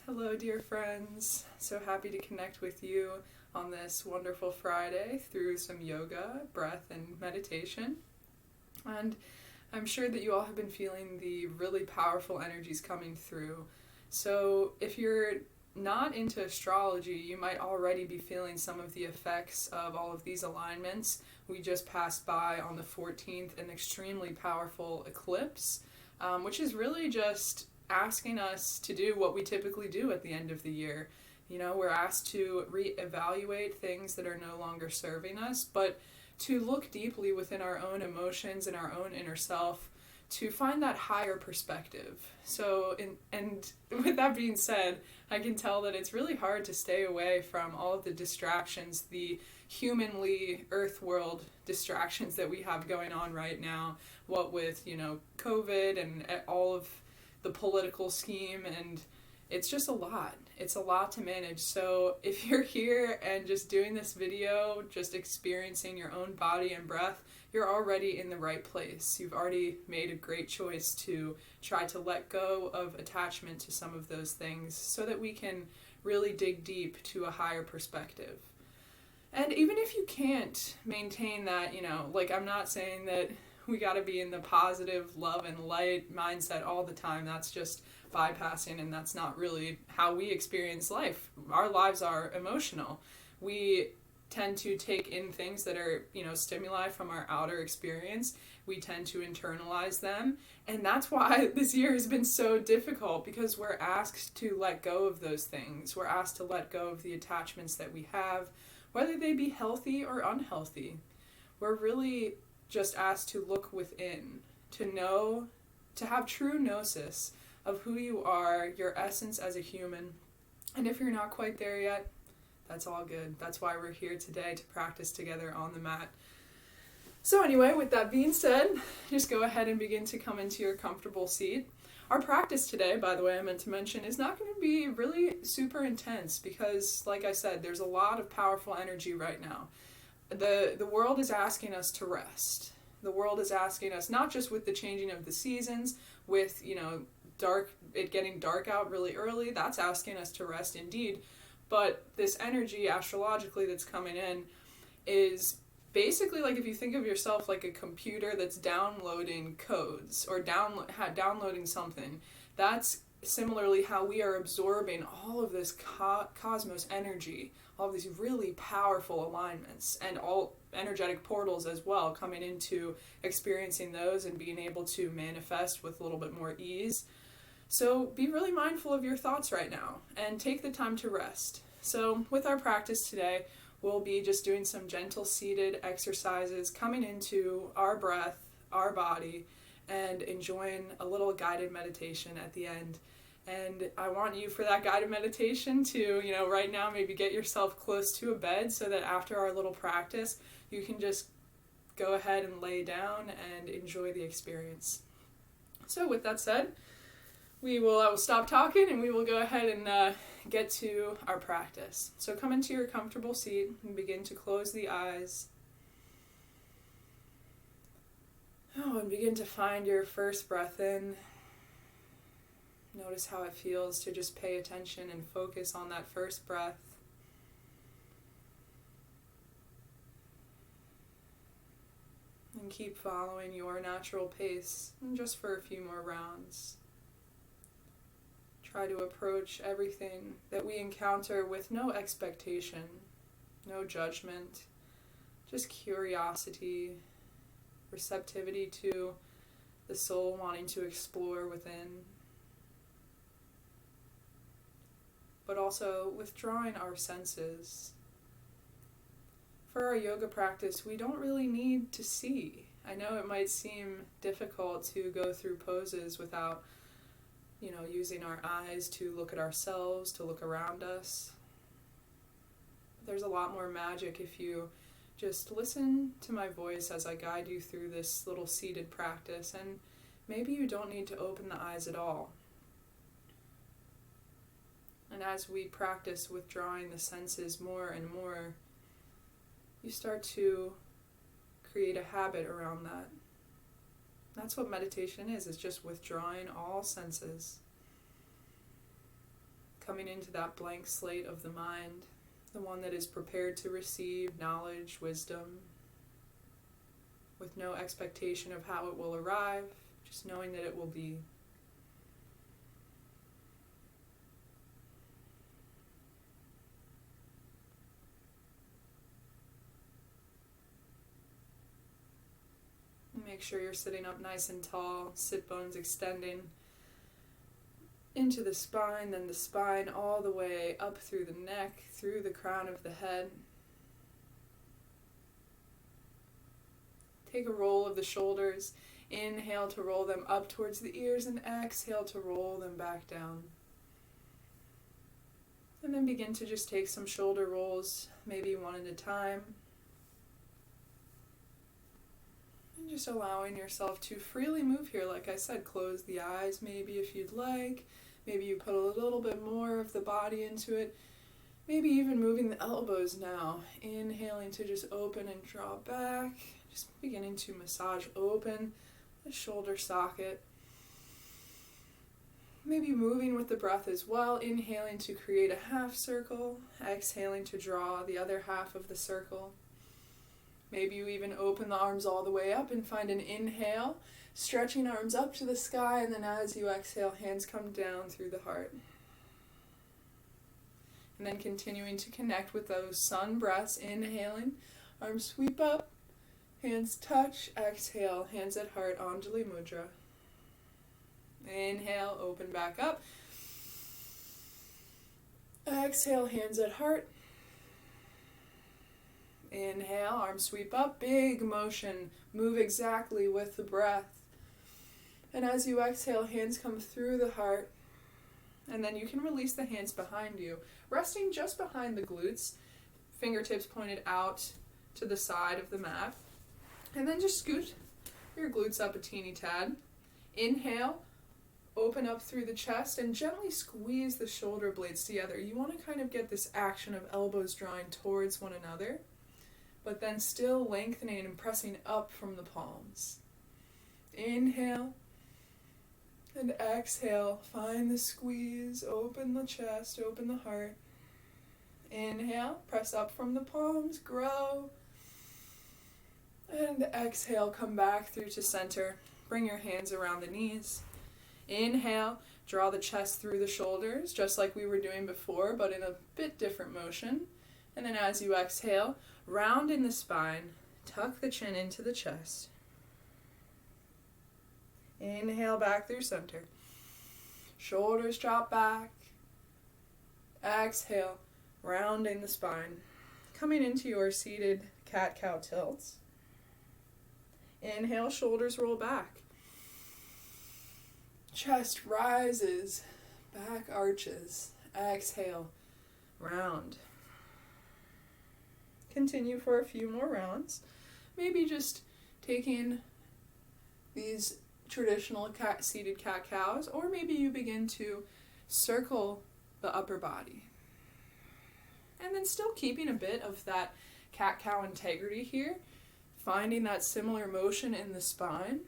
Hello, dear friends. So happy to connect with you on this wonderful Friday through some yoga, breath, and meditation. And I'm sure that you all have been feeling the really powerful energies coming through. So if you're not into astrology, you might already be feeling some of the effects of all of these alignments. We just passed by on the 14th an extremely powerful eclipse, which is really just asking us to do what we typically do at the end of the year. You know, we're asked to reevaluate things that are no longer serving us, but to look deeply within our own emotions and our own inner self to find that higher perspective. So, and with that being said, I can tell that it's really hard to stay away from all of the distractions, the humanly earth world distractions that we have going on right now, what with, COVID and all of the political scheme, and it's just a lot. It's a lot to manage. So if you're here and just doing this video, just experiencing your own body and breath, you're already in the right place. You've already made a great choice to try to let go of attachment to some of those things so that we can really dig deep to a higher perspective. And even if you can't maintain that, I'm not saying that we got to be in the positive love and light mindset all the time. That's just bypassing, and that's not really how we experience life. Our lives are emotional. We tend to take in things that are, stimuli from our outer experience. We tend to internalize them, and that's why this year has been so difficult, because we're asked to let go of those things. We're asked to let go of the attachments that we have, whether they be healthy or unhealthy. We're really just asked to look within, to know, to have true gnosis of who you are, your essence as a human. And if you're not quite there yet, that's all good. That's why we're here today, to practice together on the mat. So anyway, with that being said, just go ahead and begin to come into your comfortable seat. Our practice today, by the way, I meant to mention, is not going to be really super intense because, like I said, there's a lot of powerful energy right now. The world is asking us to rest. The world is asking us, not just with the changing of the seasons, with, it getting dark out really early, that's asking us to rest indeed. But this energy astrologically that's coming in is basically like, if you think of yourself like a computer that's downloading codes or downloading something, that's similarly how we are absorbing all of this cosmos energy, all of these really powerful alignments, and all energetic portals as well, coming into experiencing those and being able to manifest with a little bit more ease. So be really mindful of your thoughts right now and take the time to rest. So with our practice today, we'll be just doing some gentle seated exercises, coming into our breath, our body, and enjoying a little guided meditation at the end. And I want you, for that guided meditation, to, right now maybe get yourself close to a bed so that after our little practice, you can just go ahead and lay down and enjoy the experience. So with that said, I will stop talking and we will go ahead and get to our practice. So come into your comfortable seat and begin to close the eyes. And begin to find your first breath in. Notice how it feels to just pay attention and focus on that first breath. And keep following your natural pace, just for a few more rounds. Try to approach everything that we encounter with no expectation, no judgment, just curiosity, receptivity to the soul wanting to explore within, but also withdrawing our senses. For our yoga practice, we don't really need to see. I know it might seem difficult to go through poses without, using our eyes to look at ourselves, to look around us. There's a lot more magic if you just listen to my voice as I guide you through this little seated practice, and maybe you don't need to open the eyes at all. And as we practice withdrawing the senses more and more, you start to create a habit around that. That's what meditation is just withdrawing all senses. coming into that blank slate of the mind, the one that is prepared to receive knowledge, wisdom, with no expectation of how it will arrive, just knowing that it will be. Make sure you're sitting up nice and tall, sit bones extending into the spine, then the spine all the way up through the neck, through the crown of the head. Take a roll of the shoulders. Inhale to roll them up towards the ears, and exhale to roll them back down. And then begin to just take some shoulder rolls, maybe one at a time. And just allowing yourself to freely move here. Like I said, close the eyes maybe if you'd like. Maybe you put a little bit more of the body into it. Maybe even moving the elbows now. Inhaling to just open and draw back. Just beginning to massage open the shoulder socket. Maybe moving with the breath as well. Inhaling to create a half circle. Exhaling to draw the other half of the circle. Maybe you even open the arms all the way up and find an inhale. Stretching arms up to the sky, and then as you exhale, hands come down through the heart. And then continuing to connect with those sun breaths. Inhaling, arms sweep up, hands touch, exhale, hands at heart, Anjali Mudra. Inhale, open back up. Exhale, hands at heart. Inhale, arms sweep up, big motion, move exactly with the breath. And as you exhale, hands come through the heart. And then you can release the hands behind you, resting just behind the glutes, fingertips pointed out to the side of the mat. And then just scoot your glutes up a teeny tad. Inhale, open up through the chest and gently squeeze the shoulder blades together. You want to kind of get this action of elbows drawing towards one another, but then still lengthening and pressing up from the palms. Inhale. And exhale, find the squeeze, open the chest, open the heart. Inhale, press up from the palms, grow. And exhale, come back through to center. Bring your hands around the knees. Inhale, draw the chest through the shoulders, just like we were doing before, but in a bit different motion. And then as you exhale, round in the spine, tuck the chin into the chest. Inhale back through center. Shoulders drop back. Exhale, rounding the spine. Coming into your seated cat-cow tilts. Inhale, shoulders roll back. Chest rises, back arches. Exhale, round. Continue for a few more rounds. Maybe just taking these traditional seated cat-cows, or maybe you begin to circle the upper body. And then still keeping a bit of that cat-cow integrity here, finding that similar motion in the spine,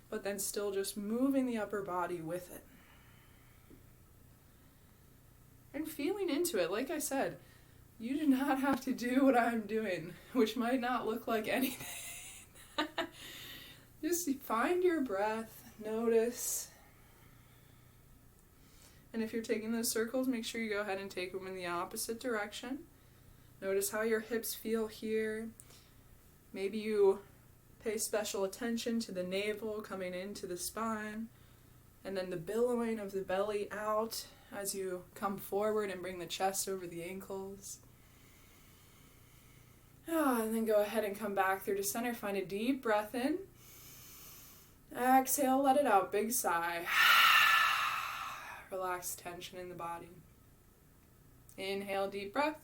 but then still just moving the upper body with it. And feeling into it, like I said, you do not have to do what I'm doing, which might not look like anything. Just find your breath, notice. And if you're taking those circles, make sure you go ahead and take them in the opposite direction. Notice how your hips feel here. Maybe you pay special attention to the navel coming into the spine, and then the billowing of the belly out as you come forward and bring the chest over the ankles. And then go ahead and come back through to center. Find a deep breath in. Exhale, let it out. Big sigh. Relax tension in the body. Inhale, deep breath.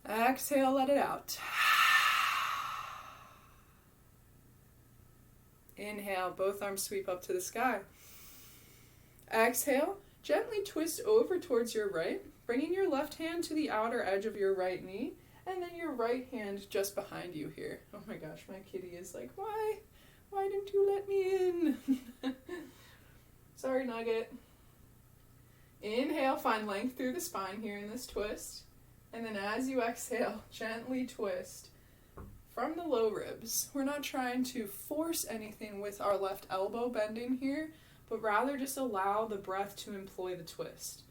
Exhale, let it out. Inhale, both arms sweep up to the sky. Exhale, gently twist over towards your right, bringing your left hand to the outer edge of your right knee, and then your right hand just behind you here. Oh my gosh, my kitty is like, why didn't you let me in? Sorry, Nugget. Inhale, find length through the spine here in this twist. And then as you exhale, gently twist from the low ribs. We're not trying to force anything with our left elbow bending here, but rather just allow the breath to employ the twist.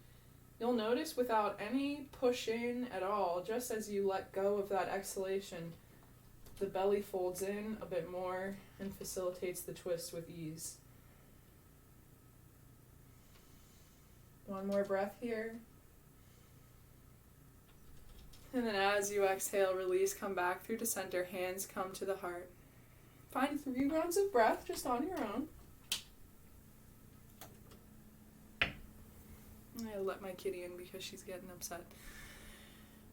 You'll notice without any pushing at all, just as you let go of that exhalation, the belly folds in a bit more and facilitates the twist with ease. One more breath here. And then as you exhale, release, come back through to center, hands come to the heart. Find 3 rounds of breath just on your own. I'll let my kitty in because she's getting upset.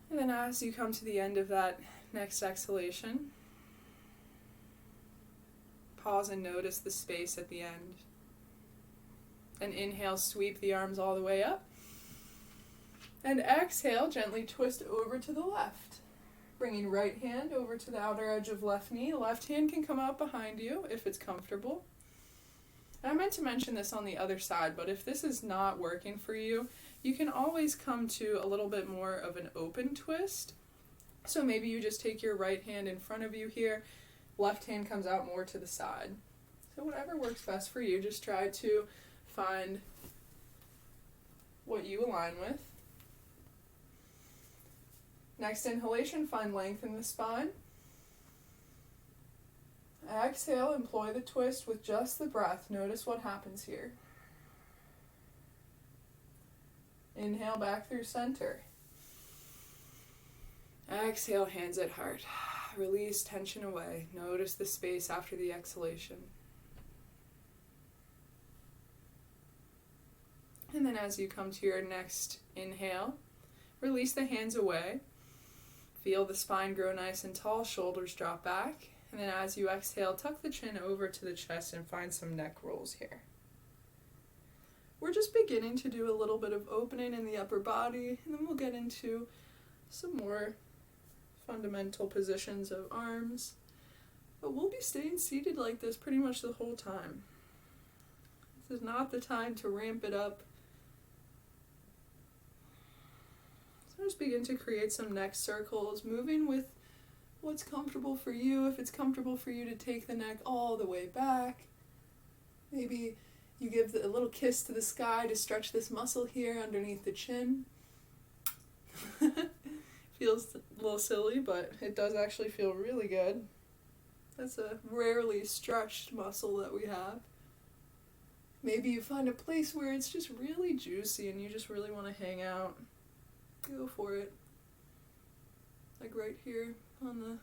And then as you come to the end of that next exhalation, pause and notice the space at the end. And inhale, sweep the arms all the way up. And exhale, gently twist over to the left. Bringing right hand over to the outer edge of left knee. Left hand can come out behind you if it's comfortable. And I meant to mention this on the other side, but if this is not working for you, you can always come to a little bit more of an open twist. So maybe you just take your right hand in front of you here, left hand comes out more to the side. So whatever works best for you, just try to find what you align with. Next inhalation, find length in the spine. Exhale, employ the twist with just the breath. Notice what happens here. Inhale back through center. Exhale, hands at heart. Release tension away. Notice the space after the exhalation. And then as you come to your next inhale, release the hands away. Feel the spine grow nice and tall, shoulders drop back. And then as you exhale, tuck the chin over to the chest and find some neck rolls here. We're just beginning to do a little bit of opening in the upper body, and then we'll get into some more fundamental positions of arms. But we'll be staying seated like this pretty much the whole time. This is not the time to ramp it up. So just begin to create some neck circles, moving with what's comfortable for you. If it's comfortable for you to take the neck all the way back, maybe you give a little kiss to the sky to stretch this muscle here underneath the chin. Feels a little silly, but it does actually feel really good. That's a rarely stretched muscle that we have. Maybe you find a place where it's just really juicy and you just really want to hang out. Go for it. Like right here on the,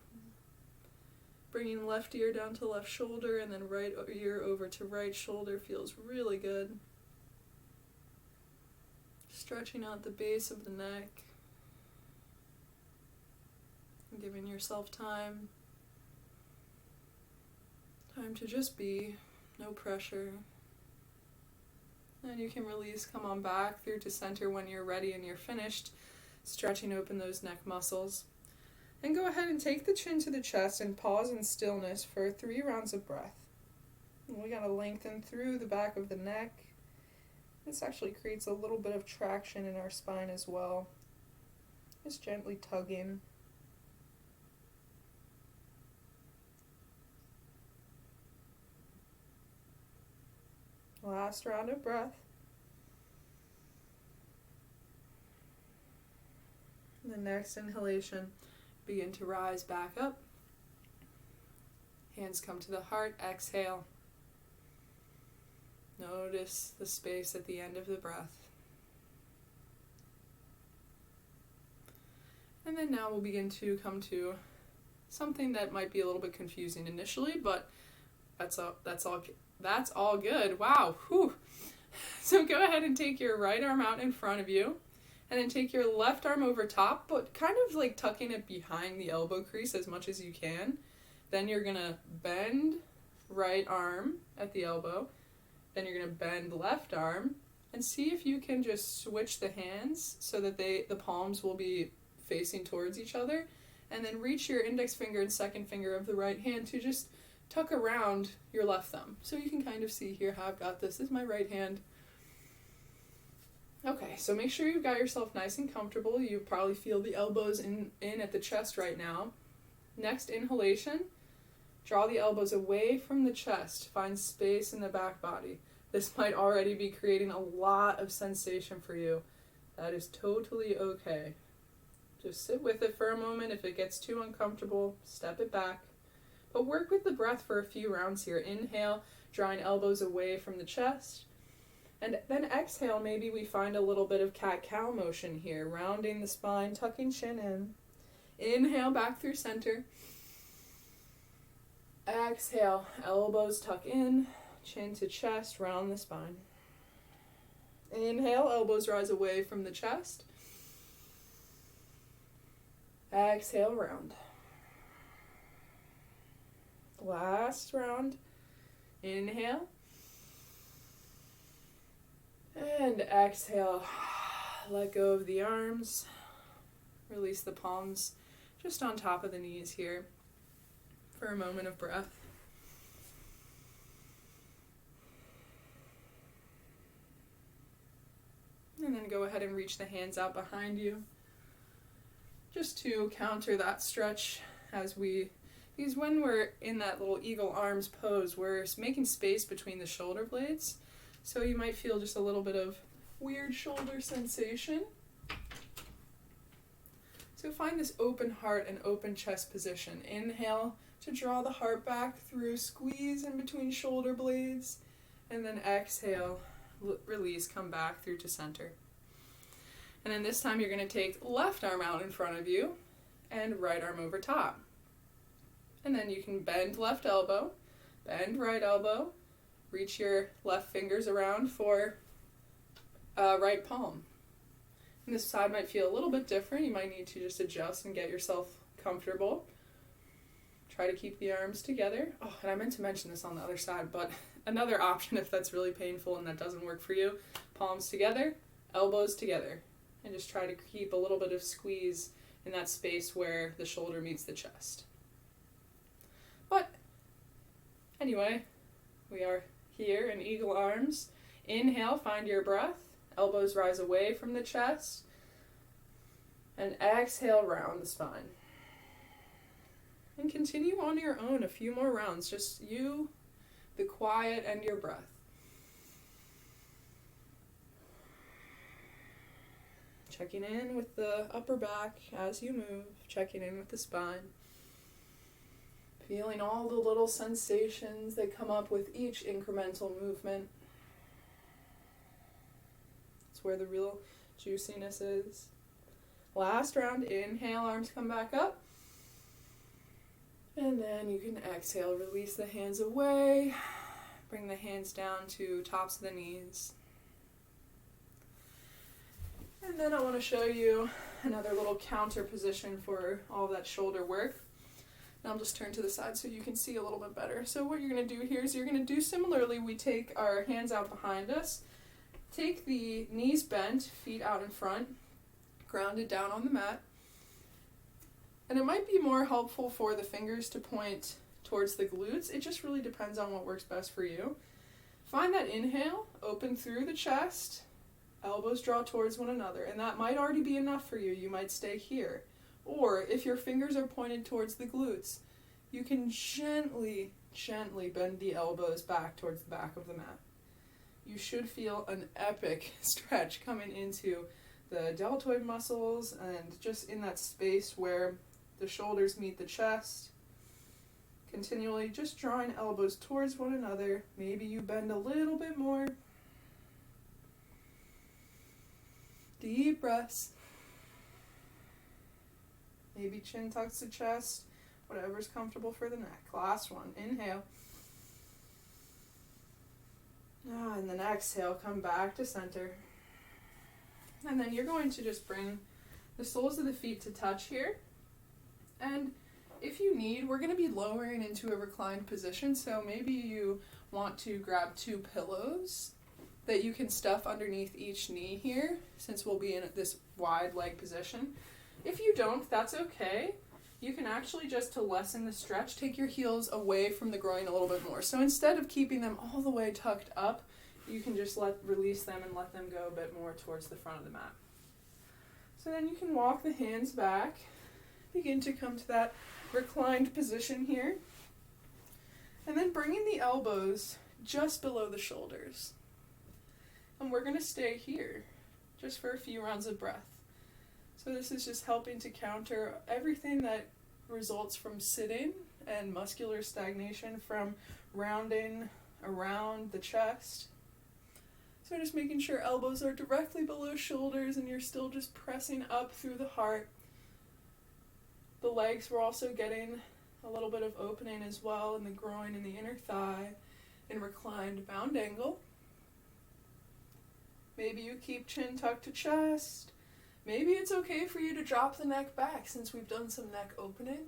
bringing left ear down to left shoulder and then right ear over to right shoulder feels really good. Stretching out the base of the neck. And giving yourself time to just be, no pressure. And you can release, come on back through to center when you're ready and you're finished, stretching open those neck muscles. And go ahead and take the chin to the chest and pause in stillness for 3 rounds of breath. And we gotta lengthen through the back of the neck. This actually creates a little bit of traction in our spine as well. Just gently tugging. Last round of breath. The next inhalation, begin to rise back up. Hands come to the heart, exhale. Notice the space at the end of the breath. And then now we'll begin to come to something that might be a little bit confusing initially, but that's all good. Wow. Whew. So go ahead and take your right arm out in front of you, and then take your left arm over top, but kind of like tucking it behind the elbow crease as much as you can. Then you're gonna bend right arm at the elbow. Then you're gonna bend left arm, and see if you can just switch the hands so that the palms will be facing towards each other. And then reach your index finger and second finger of the right hand to just tuck around your left thumb. So you can kind of see here how I've got this. This is my right hand. Okay, so make sure you've got yourself nice and comfortable. You probably feel the elbows in at the chest right now. Next inhalation, draw the elbows away from the chest. Find space in the back body. This might already be creating a lot of sensation for you. That is totally okay. Just sit with it for a moment. If it gets too uncomfortable, step it back. But work with the breath for a few rounds here. Inhale, drawing elbows away from the chest. And then exhale, maybe we find a little bit of cat-cow motion here, rounding the spine, tucking chin in. Inhale, back through center. Exhale, elbows tuck in, chin to chest, round the spine. Inhale, elbows rise away from the chest. Exhale, round. Last round. Inhale. And exhale. Let go of the arms. Release the palms just on top of the knees here for a moment of breath. And then go ahead and reach the hands out behind you, just to counter that stretch because when we're in that little eagle arms pose, we're making space between the shoulder blades. So you might feel just a little bit of weird shoulder sensation. So find this open heart and open chest position. Inhale to draw the heart back through, squeeze in between shoulder blades, and then exhale, release, come back through to center. And then this time you're going to take left arm out in front of you and right arm over top. And then you can bend left elbow, bend right elbow, reach your left fingers around for right palm. And this side might feel a little bit different. You might need to just adjust and get yourself comfortable. Try to keep the arms together. Oh, and I meant to mention this on the other side, but another option if that's really painful and that doesn't work for you, palms together, elbows together. And just try to keep a little bit of squeeze in that space where the shoulder meets the chest. But anyway, we are here in eagle arms. Inhale, find your breath. Elbows rise away from the chest. And exhale, round the spine. And continue on your own a few more rounds. Just you, the quiet, and your breath. Checking in with the upper back as you move. Checking in with the spine. Feeling all the little sensations that come up with each incremental movement. It's where the real juiciness is. Last round, inhale, arms come back up. And then you can exhale, release the hands away. Bring the hands down to tops of the knees. And then I want to show you another little counter position for all that shoulder work. And I'll just turn to the side so you can see a little bit better. So what you're going to do here is you're going to do similarly. We take our hands out behind us, take the knees bent, feet out in front, grounded down on the mat. And it might be more helpful for the fingers to point towards the glutes. It just really depends on what works best for you. Find that inhale, open through the chest, elbows draw towards one another. And that might already be enough for you. You might stay here. Or if your fingers are pointed towards the glutes, you can gently bend the elbows back towards the back of the mat. You should feel an epic stretch coming into the deltoid muscles and just in that space where the shoulders meet the chest. Continually just drawing elbows towards one another. Maybe you bend a little bit more. Deep breaths. Maybe chin tucks to chest, whatever's comfortable for the neck. Last one, inhale. And then exhale, come back to center. And then you're going to just bring the soles of the feet to touch here. And if you need, we're going to be lowering into a reclined position, so maybe you want to grab 2 pillows that you can stuff underneath each knee here, since we'll be in this wide leg position. If you don't, that's okay. you can actually, just to lessen the stretch, take your heels away from the groin a little bit more. So instead of keeping them all the way tucked up, you can just release them and let them go a bit more towards the front of the mat. So then you can walk the hands back, begin to come to that reclined position here, and then bringing the elbows just below the shoulders. And we're going to stay here just for a few rounds of breath. So this is just helping to counter everything that results from sitting and muscular stagnation from rounding around the chest. So just making sure elbows are directly below shoulders and you're still just pressing up through the heart. The legs, we're also getting a little bit of opening as well in the groin and the inner thigh in reclined bound angle. Maybe you keep chin tucked to chest. Maybe it's okay for you to drop the neck back since we've done some neck opening.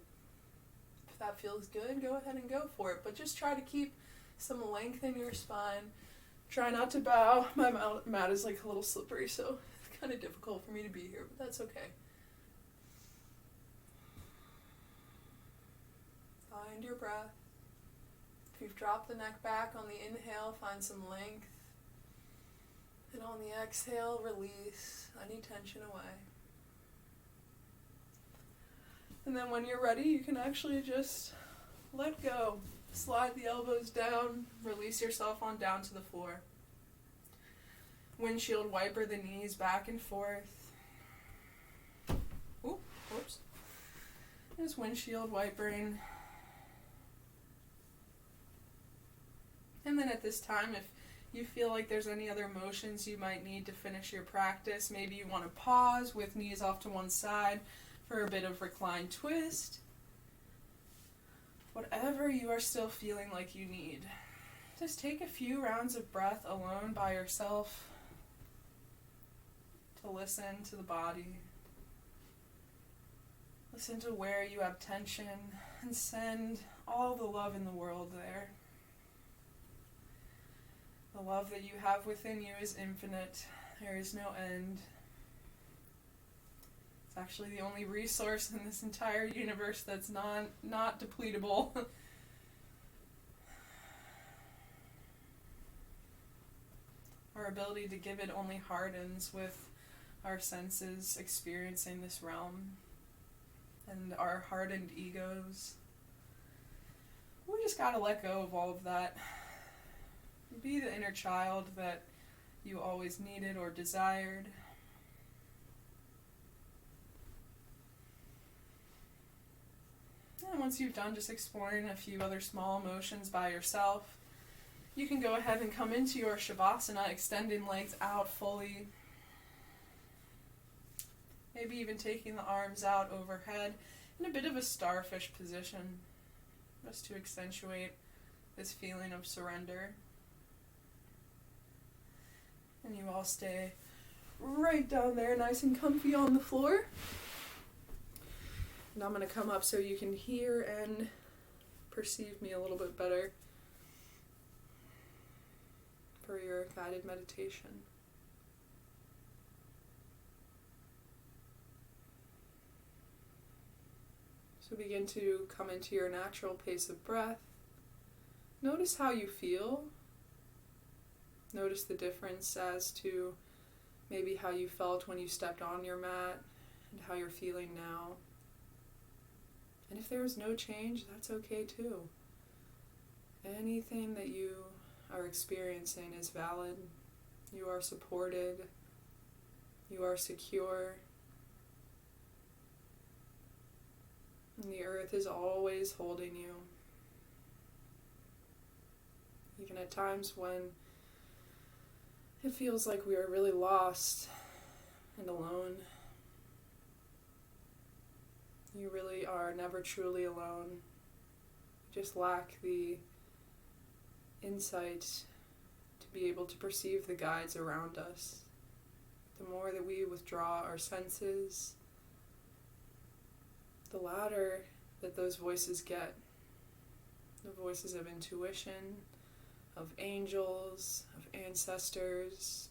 If that feels good, go ahead and go for it. But just try to keep some length in your spine. Try not to bow. My mat is like a little slippery, so it's kind of difficult for me to be here, but that's okay. Find your breath. If you've dropped the neck back on the inhale, find some length. And on the exhale, release any tension away. And then when you're ready, you can actually just let go. Slide the elbows down, release yourself on down to the floor. Windshield wiper the knees back and forth. Ooh, whoops. Just windshield wipering. And then at this time, if you feel like there's any other motions you might need to finish your practice, maybe you want to pause with knees off to one side for a bit of reclined twist. Whatever you are still feeling like you need. Just take a few rounds of breath alone by yourself to listen to the body. Listen to where you have tension and send all the love in the world there. The love that you have within you is infinite. There is no end. It's actually the only resource in this entire universe that's not depletable. Our ability to give it only hardens with our senses experiencing this realm and our hardened egos. We just gotta let go of all of that. Be the inner child that you always needed or desired. And once you've done just exploring a few other small motions by yourself, you can go ahead and come into your Shavasana, extending legs out fully. Maybe even taking the arms out overhead in a bit of a starfish position, just to accentuate this feeling of surrender. And you all stay right down there, nice and comfy on the floor. And I'm going to come up so you can hear and perceive me a little bit better for your guided meditation. So begin to come into your natural pace of breath. Notice how you feel. Notice the difference as to maybe how you felt when you stepped on your mat and how you're feeling now. And if there is no change, that's okay too. Anything that you are experiencing is valid. You are supported. You are secure. And the earth is always holding you. Even at times when it feels like we are really lost and alone. You really are never truly alone. You just lack the insight to be able to perceive the guides around us. The more that we withdraw our senses, the louder that those voices get. The voices of intuition, of angels, of ancestors,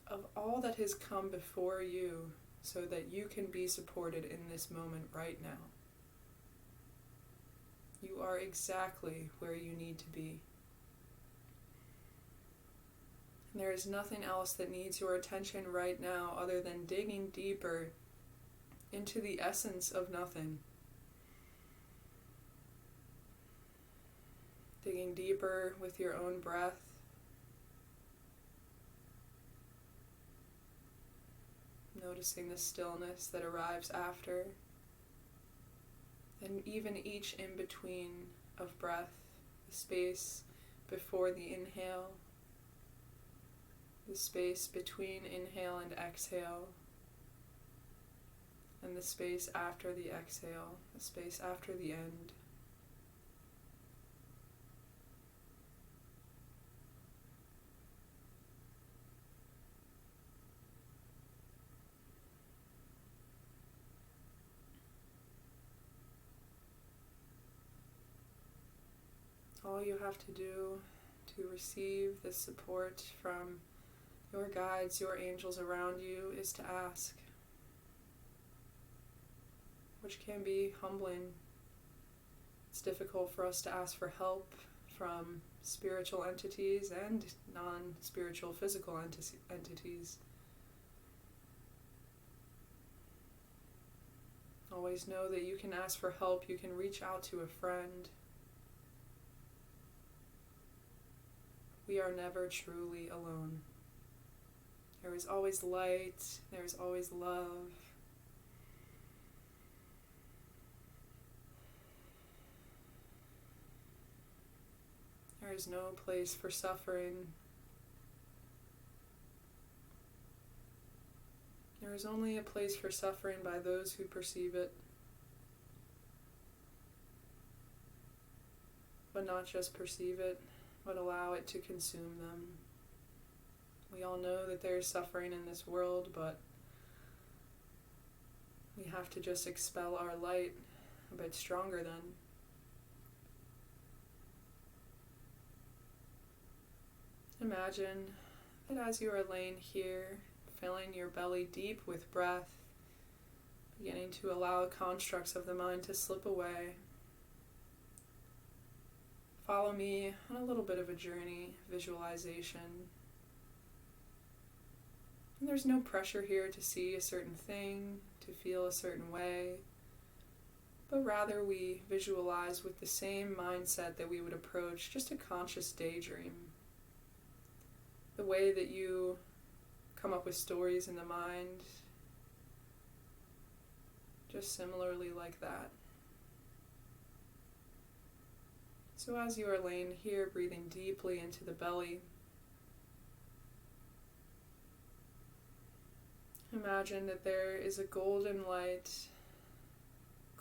of all that has come before you so that you can be supported in this moment right now. You are exactly where you need to be. And there is nothing else that needs your attention right now other than digging deeper into the essence of nothing. Digging deeper with your own breath. Noticing the stillness that arrives after. And even each in-between of breath, the space before the inhale, the space between inhale and exhale, and the space after the exhale, the space after the end. All you have to do to receive this support from your guides, your angels around you, is to ask, which can be humbling. It's difficult for us to ask for help from spiritual entities and non-spiritual physical entities. Always know that you can ask for help, you can reach out to a friend. We are never truly alone. There is always light, there is always love. There is no place for suffering. There is only a place for suffering by those who perceive it. But not just perceive it, but allow it to consume them. We all know that there is suffering in this world, but we have to just expel our light a bit stronger then. Imagine that as you are laying here, filling your belly deep with breath, beginning to allow constructs of the mind to slip away. Follow me on a little bit of a journey, visualization. And there's no pressure here to see a certain thing, to feel a certain way, but rather we visualize with the same mindset that we would approach just a conscious daydream. The way that you come up with stories in the mind, just similarly like that. So as you are laying here, breathing deeply into the belly, imagine that there is a golden light,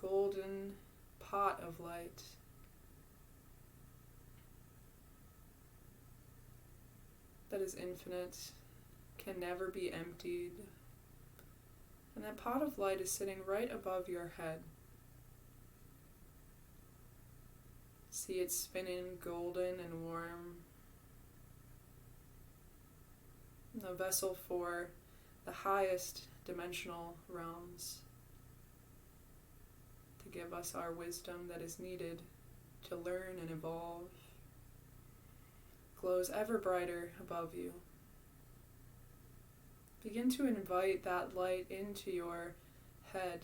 golden pot of light. That is infinite, can never be emptied. And that pot of light is sitting right above your head. See it spinning golden and warm. A vessel for the highest dimensional realms, to give us our wisdom that is needed to learn and evolve. Glows ever brighter above you. Begin to invite that light into your head,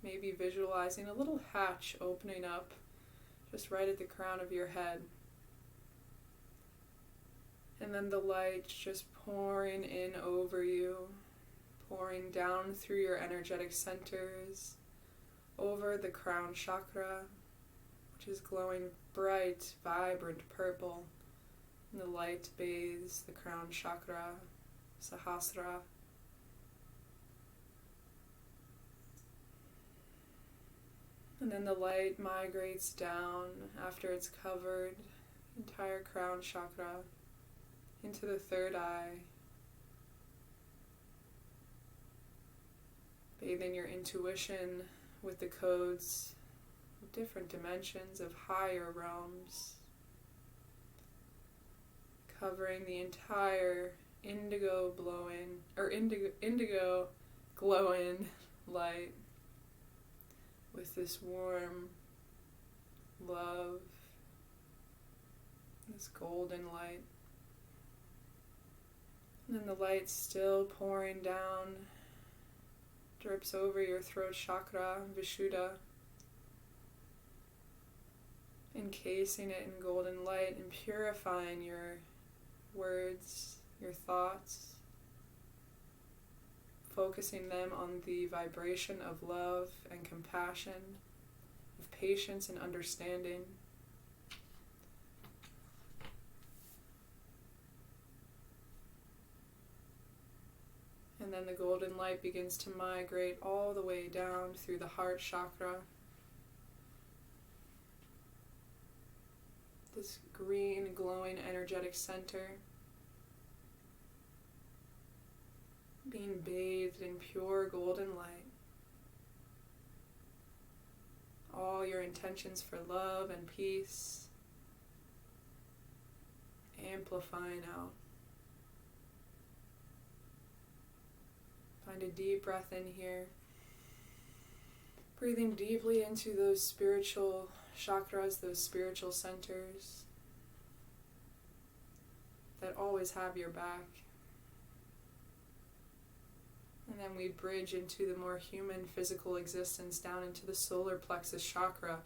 maybe visualizing a little hatch opening up just right at the crown of your head. And then the light just pouring in over you, pouring down through your energetic centers, over the crown chakra, which is glowing bright, vibrant purple. And the light bathes the crown chakra, Sahasrara. And then the light migrates down after it's covered the entire crown chakra into the third eye, bathing your intuition with the codes of different dimensions of higher realms, covering the entire indigo glowing light with this warm love, this golden light. And then the light still pouring down, drips over your throat chakra, Vishuddha, encasing it in golden light and purifying your words, your thoughts, focusing them on the vibration of love and compassion, of patience and understanding. And then the golden light begins to migrate all the way down through the heart chakra. This green, glowing, energetic center, being bathed in pure golden light. All your intentions for love and peace amplifying out. Find a deep breath in here. Breathing deeply into those spiritual chakras, those spiritual centers that always have your back. And then we bridge into the more human physical existence down into the solar plexus chakra,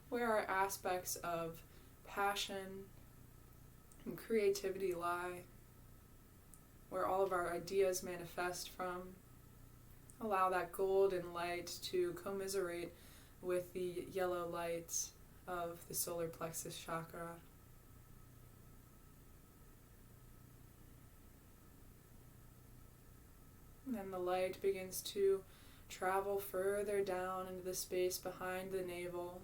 where our aspects of passion and creativity lie, where all of our ideas manifest from. Allow that golden light to commiserate with the yellow light of the solar plexus chakra. And then the light begins to travel further down into the space behind the navel,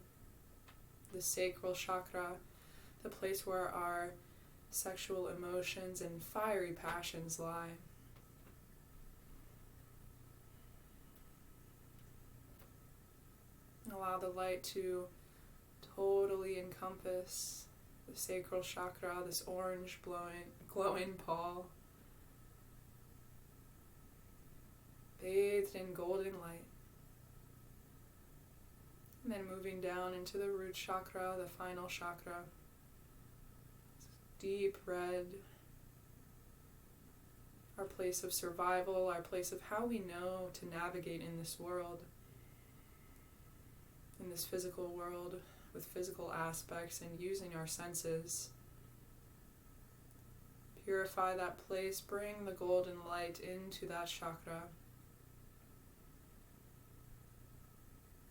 the sacral chakra, the place where our sexual emotions and fiery passions lie. Allow the light to totally encompass the sacral chakra, this orange glowing ball, bathed in golden light. And then moving down into the root chakra, the final chakra, deep red, our place of survival, our place of how we know to navigate in this world. In this physical world, with physical aspects and using our senses. Purify that place, bring the golden light into that chakra.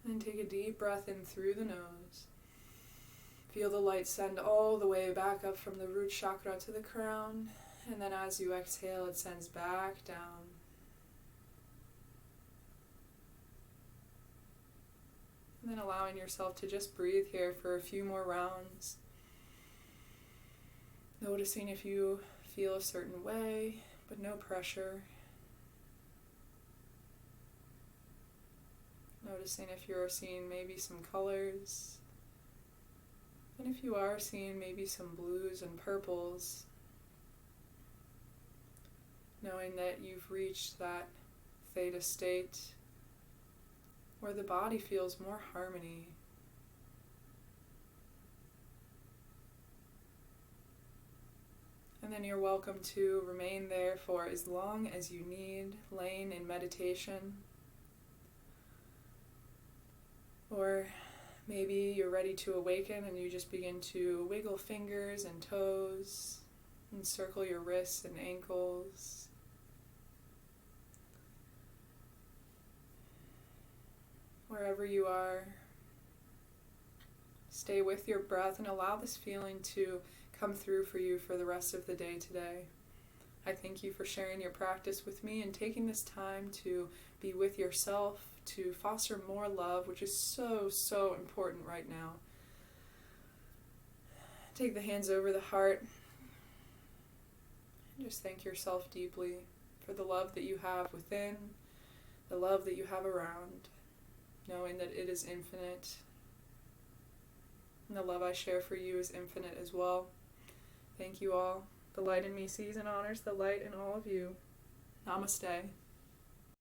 And take a deep breath in through the nose. Feel the light send all the way back up from the root chakra to the crown, and then as you exhale, it sends back down. And then allowing yourself to just breathe here for a few more rounds. Noticing if you feel a certain way, but no pressure. Noticing if you're seeing maybe some colors. And if you are seeing maybe some blues and purples. Knowing that you've reached that theta state where the body feels more harmony. And then you're welcome to remain there for as long as you need, laying in meditation. Or maybe you're ready to awaken and you just begin to wiggle fingers and toes, and circle your wrists and ankles. Wherever you are, stay with your breath and allow this feeling to come through for you for the rest of the day today. I thank you for sharing your practice with me and taking this time to be with yourself, to foster more love, which is so important right now. Take the hands over the heart and just thank yourself deeply for the love that you have within, the love that you have around, knowing that it is infinite. And the love I share for you is infinite as well. Thank you all. The light in me sees and honors the light in all of you. Namaste.